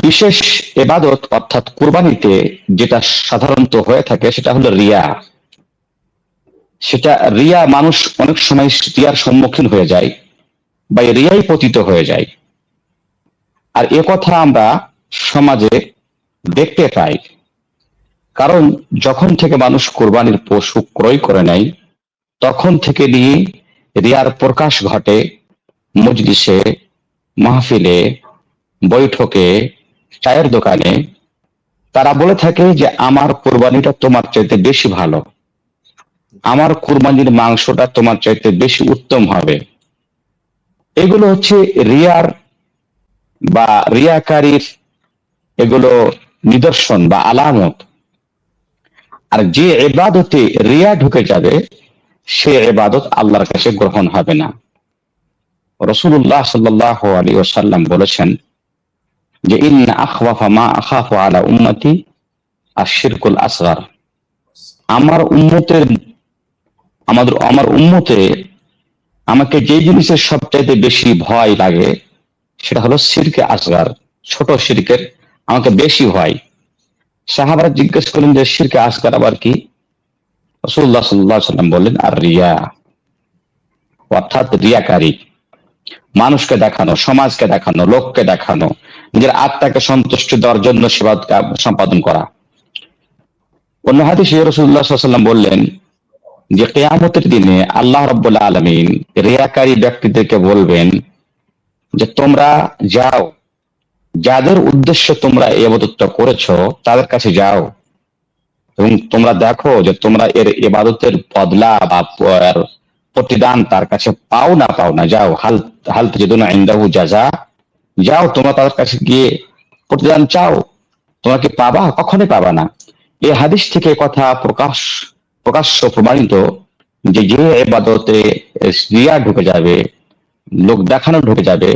বিশেষ ইবাদত অর্থাৎ কুরবানিতে যেটা সাধারণত হয়ে থাকে সেটা হলো রিয়া। সেটা রিয়া, মানুষ অনেক সময় রিয়ার সম্মুখীন হয়ে যায় বা রিয়াই পতিত হয়ে যায়। আর এ কথা আমরা সমাজে দেখতে পাই, কারণ যখন থেকে মানুষ কোরবানির পশু ক্রয় করে নেয় তখন থেকে নিয়ে রিয়ার প্রকাশ ঘটে। মজলিসে, মাহফিলে, বৈঠকে, চায়ের দোকানে তারা বলে থাকে যে আমার কোরবানিটা তোমার চাইতে বেশি ভালো, আমার কোরবানির মাংসটা তোমার চাইতে বেশি উত্তম হবে। এগুলো হচ্ছে রিয়ার বা রিয়াকারীর এগুলো নিদর্শন বা আলামত। আর যে ইবাদতে রিয়া ঢুকে যাবে সে ইবাদত আল্লাহর কাছে গ্রহণ হবে না। রাসূলুল্লাহ সাল্লাল্লাহু আলাইহি ওয়াসাল্লাম বলেছেন যে ইন্না আখওয়াফা মা আখাফু আলা উম্মতি আশ-শিরকুল আসগার। আমার উম্মতে আমাকে যে জিনিসের সবচাইতে বেশি ভয় লাগে সেটা হলো শিরকে আসগার, ছোট শিরকের আমাকে বেশি ভয়। সাহাবারা জিজ্ঞেস করলেন যে শিরকে আসগার আবার কি? রাসূলুল্লাহ সাল্লাল্লাহু আলাইহি ওয়াসাল্লাম বললেন আর রিয়া, অর্থাৎ রিয়াকারী, মানুষকে দেখানো, সমাজকে দেখানো, লোককে দেখানো, নিজের আত্মাকে সন্তুষ্টি দেওয়ার জন্য সেবা সম্পাদন করা। অন্য হাদিসে রাসূলুল্লাহ সাল্লাল্লাহু আলাইহি ওয়াসাল্লাম বললেন যে কিয়ামতের দিনে আল্লাহ রাব্বুল আলামিন রিয়াকারী ব্যক্তিদেরকে বলবেন যে তোমরা যাও, যাদের উদ্দেশ্যে তোমরা এই ইবাদতটা করেছো তাদের কাছে যাও এবং তোমরা দেখো যে তোমরা এর ইবাদতের বদলা বা প্রতিদান তার কাছে পাও না। যাও, হাল তাজিদুনা ইনদাহু জাযা, যাও তোমরা তাদের কাছে গিয়ে প্রতিদান চাও। তোমরা কি পাবা? কখনোই পাবা না। এই হাদিস থেকে কথা প্রকাশ্য প্রমাণিত যে যে ইবাদতে রিয়া ঢুকে যাবে, লোক দেখানো ঢুকে যাবে,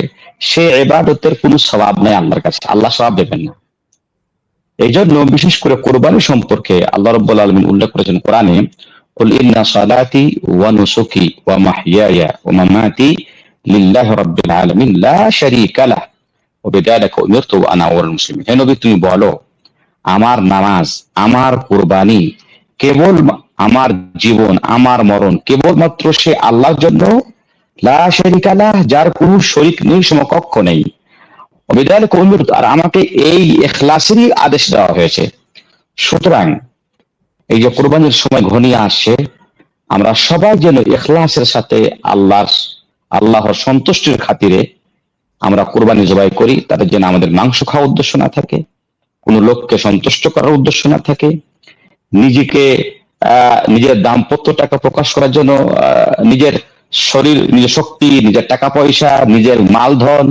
সে ইবাদতের কোনো সওয়াব নেই আল্লাহর কাছে, আল্লাহ সওয়াব দেবেন না। এই জন্য বিশেষ করে কোরবানি সম্পর্কে আল্লাহ রাব্বুল আলামিন উল্লেখ করেছেন কোরআনে, কুল ইন্না সালাতি ওয়া নুসুকি ওয়া মাহইয়ায়া ওয়া মামাতি লিল্লাহি রাব্বিল আলামিন লা শারীকা লাহু ওয়া বিযালিকা উমিরতু ওয়া আনা আউয়ালুল মুসলিমিন। হে নবী, তুমি বলো আমার নামাজ, আমার কুরবানি, কেবল আমার জীবন, আমার মরণ কেবলমাত্র সে আল্লাহর জন্য, লা শারীকা লাহ, যার কোনো শরীক নেই, সমকক্ষ নেই, বিযালিকা উমিরতু, আর আমাকে এই ইখলাসেরই আদেশ দেওয়া হয়েছে। সুতরাং এই যে কুরবানির সময় ঘনিয়ে আসছে, আমরা সবাই যেন ইখলাসের সাথে আল্লাহর সন্তুষ্টির খাতিরে আমরা কুরবানি জবাই করি। তাদের যেন আমাদের মাংস খাওয়ার উদ্দেশ্য না থাকে, কোন লোককে সন্তুষ্ট করার উদ্দেশ্য না থাকে, নিজের দাম্পত্য টাকা প্রকাশ করার জন্য, নিজের শরীর, নিজের শক্তি, নিজের টাকা পয়সা, নিজের মালধন,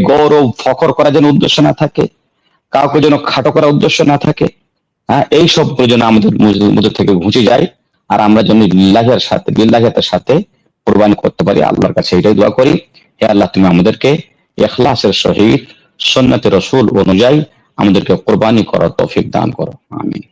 গৌরব ফখর করার জন্য উদ্দেশ্য না থাকে, কাউকে যেন খাটো করার উদ্দেশ্য না থাকে। হ্যাঁ, এই সব যেন আমাদের মধ্যে থেকে ঘুচে যায়, আর আমরা যেন লিল্লাহিয়াতের সাথে কুরবানি করতে পারি। আল্লাহর কাছে এটাই দোয়া করি, হে আল্লাহ, তুমি আমাদেরকে ইখলাসের সহিত সুন্নতে রাসূল অনুযায়ী আমাদেরকে কুরবানি করার তৌফিক দান করো। আমিন।